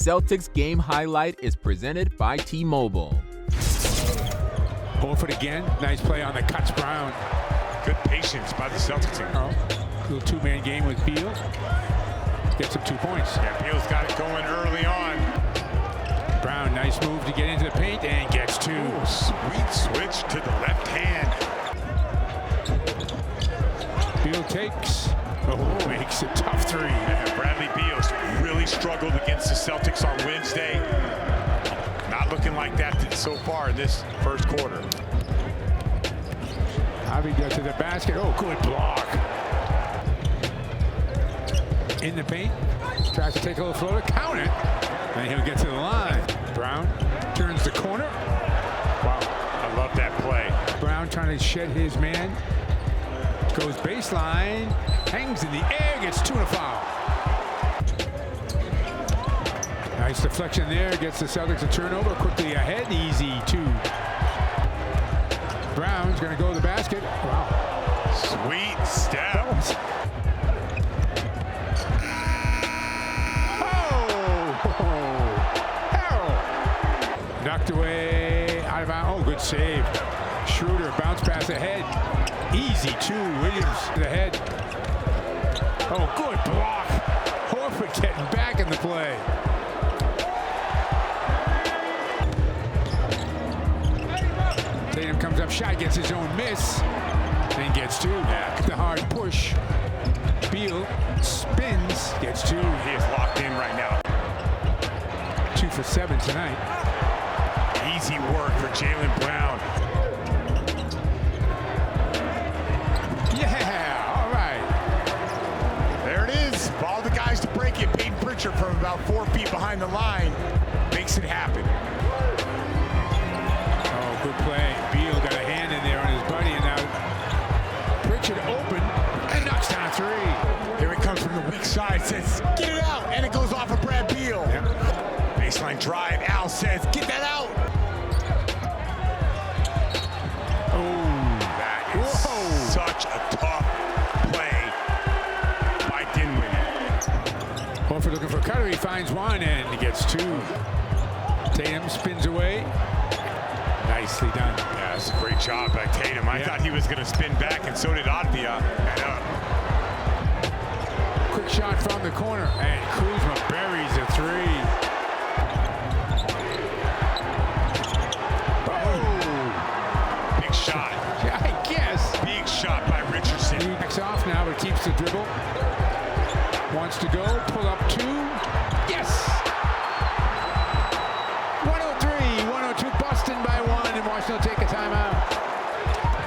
Celtics game highlight is presented by T-Mobile. Horford again. Nice play on the cuts. Brown. Good patience by the Celtics. Little two-man game with Beal. Gets him 2 points. Yeah, Beal's got it going early on. Brown, nice move to get into the paint and gets 2. Ooh, sweet switch to the left hand. Beal takes. Makes a tough 3. Yeah, Bradley Beal really struggled against the Celtics on Wednesday. Not looking like that so far in this first quarter. Javi gets to the basket. Oh, good block. In the paint. Tries to take a little floater. Count it. And he'll get to the line. Brown turns the corner. Wow, I love that play. Brown trying to shed his man. Goes baseline. Hangs in the air. Gets 2 and a foul. Nice deflection there. Gets the Celtics a turnover. Quickly ahead. Easy 2. Brown's going to go to the basket. Wow. Sweet step. Knocked away, out of bounds. Oh, good save. Schroeder, bounce pass ahead. Easy 2. Williams to the head. Oh, good block. Horford getting back in the play. Tatum comes up, shot, gets his own miss, then gets 2. Yeah. The hard push. Beal spins, gets 2. He is locked in right now. 2 for 7 tonight. Easy work for Jaylen Brown. Yeah, all right. There it is. All the guys to break it. Peyton Pritchard from about 4 feet behind the line makes it happen. Oh, good play. Beal got a hand in there on his buddy, and now Pritchard open and knocks down 3. Here it comes from the weak side. Says, get it out. And it goes off of Brad Beal. Yep. Baseline drive. Al says, get that out. Such a tough play by Dinwiddie. Horford looking for a cutter. He finds one and he gets 2. Tatum spins away. Nicely done. Yeah, that's a great job by Tatum. I thought he was going to spin back, and so did Advia. Quick shot from the corner, and Kuzma buries a 3. Big shot. Yeah, I guess. Big shot by Richardson. He backs off now, but keeps the dribble. Wants to go, pull up 2. Yes! 102 Boston by 1, and Washington will take a timeout.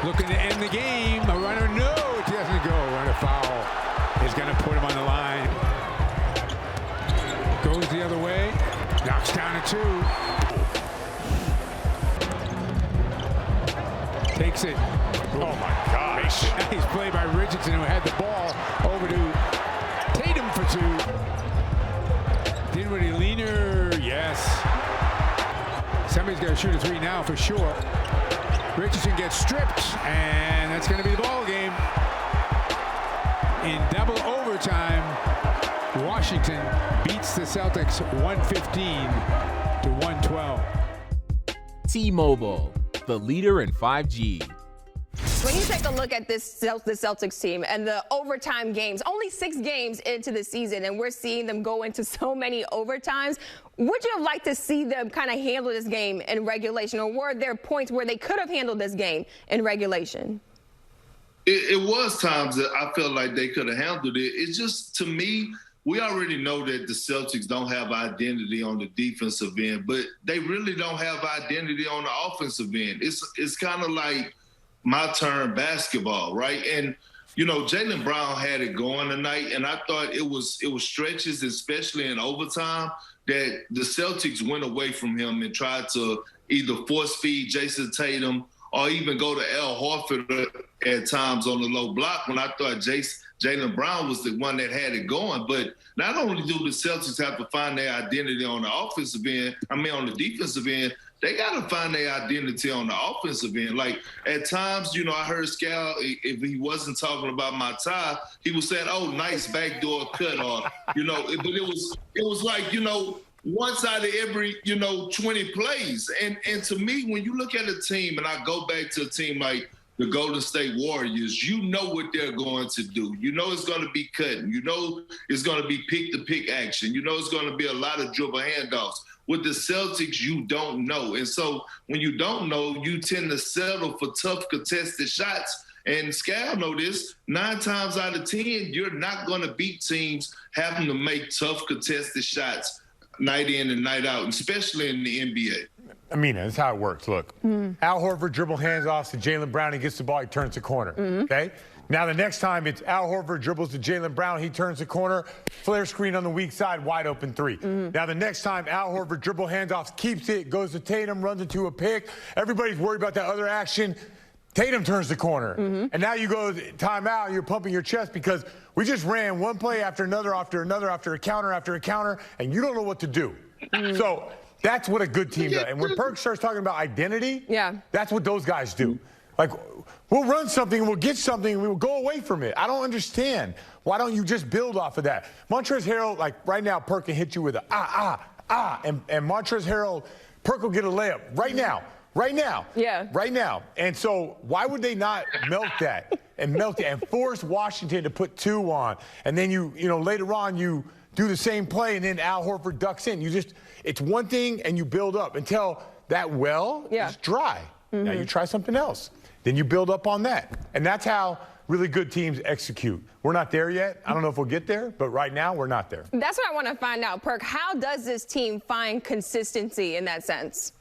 Looking to end the game. A runner, no, it doesn't go. Runner foul is going to put him on the line. Goes the other way. Knocks down a 2. Takes it. Oh my gosh. Nice play by Richardson, who had the ball over to Tatum for 2. Dinwiddie leaner, yes. Somebody's got to shoot a 3 now for sure. Richardson gets stripped, and that's going to be the ball game. In double overtime, Washington beats the Celtics 115 to 112. T-Mobile, the leader in 5G. When you take a look at the Celtics team and the overtime games, only 6 games into the season, and we're seeing them go into so many overtimes. Would you have liked to see them kind of handle this game in regulation, or were there points where they could have handled this game in regulation? It was times that I felt like they could have handled it. It's just, to me, we already know that the Celtics don't have identity on the defensive end, but they really don't have identity on the offensive end. It's kind of like my turn basketball, right? And, you know, Jaylen Brown had it going tonight, and I thought it was stretches, especially in overtime, that the Celtics went away from him and tried to either force feed Jayson Tatum or even go to Al Horford at times on the low block, when I thought Jaylen Brown was the one that had it going. But not only do the Celtics have to find their identity on the offensive end, on the defensive end, they got to find their identity on the offensive end. Like, at times, you know, I heard Scal, if he wasn't talking about my tie, he was saying, oh, nice backdoor cut, or, you know, but it was like, you know, once out of every, 20 plays. And to me, when you look at a team, and I go back to a team like the Golden State Warriors, you know what they're going to do. You know it's going to be cutting. You know it's going to be pick-to-pick action. You know it's going to be a lot of dribble handoffs. With the Celtics, you don't know. And so when you don't know, you tend to settle for tough contested shots. And Scal know this, 9 times out of 10, you're not going to beat teams having to make tough contested shots night in and night out, especially in the NBA. Amina, that's how it works. Look, Al Horford dribble hands off to Jaylen Brown. He gets the ball, he turns the corner, okay? Now the next time it's Al Horford dribbles to Jaylen Brown, he turns the corner, flare screen on the weak side, wide open 3. Now the next time Al Horford dribble hands off, keeps it, goes to Tatum, runs into a pick. Everybody's worried about that other action. Tatum turns the corner. And now you go timeout, you're pumping your chest because we just ran one play after another, after a counter, and you don't know what to do. So that's what a good team does. And when Perk starts talking about identity, that's what those guys do. Like, we'll run something, we'll get something, and we'll go away from it. I don't understand. Why don't you just build off of that? Montrezl Harrell, like right now, Perk can hit you with a and Montrezl Harrell, Perk will get a layup right now. Right now. Yeah. Right now. And so why would they not melt that and force Washington to put 2 on? And then you later on you do the same play and then Al Horford ducks in. It's one thing and you build up until that well is dry. Now you try something else. Then you build up on that. And that's how really good teams execute. We're not there yet. I don't know if we'll get there, but right now we're not there. That's what I want to find out, Perk. How does this team find consistency in that sense?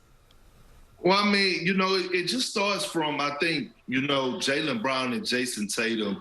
Well, I mean, it just starts from, I think, Jaylen Brown and Jayson Tatum,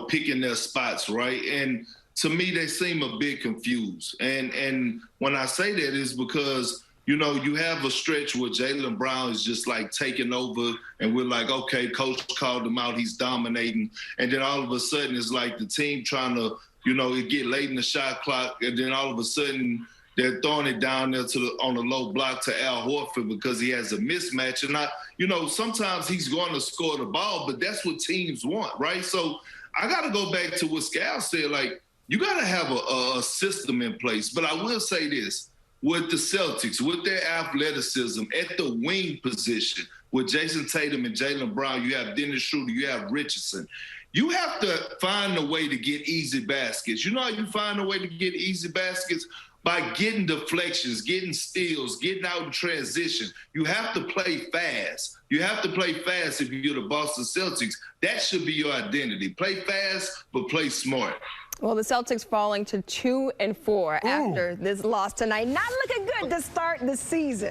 picking their spots, right? And to me, they seem a bit confused. And when I say that is because, you have a stretch where Jaylen Brown is just like taking over and we're like, okay, coach called him out, he's dominating. And then all of a sudden it's like the team trying to, it get late in the shot clock. And then all of a sudden they're throwing it down there on the low block to Al Horford because he has a mismatch. And sometimes he's going to score the ball, but that's what teams want, right? So I got to go back to what Scal said, like, you got to have a system in place. But I will say this. With the Celtics, with their athleticism at the wing position, with Jayson Tatum and Jaylen Brown, you have Dennis Schroeder, you have Richardson. You have to find a way to get easy baskets. You know how you find a way to get easy baskets? By getting deflections, getting steals, getting out in transition. You have to play fast. You have to play fast if you're the Boston Celtics. That should be your identity. Play fast, but play smart. Well, the Celtics falling to 2-4 after this loss tonight. Not looking good to start the season.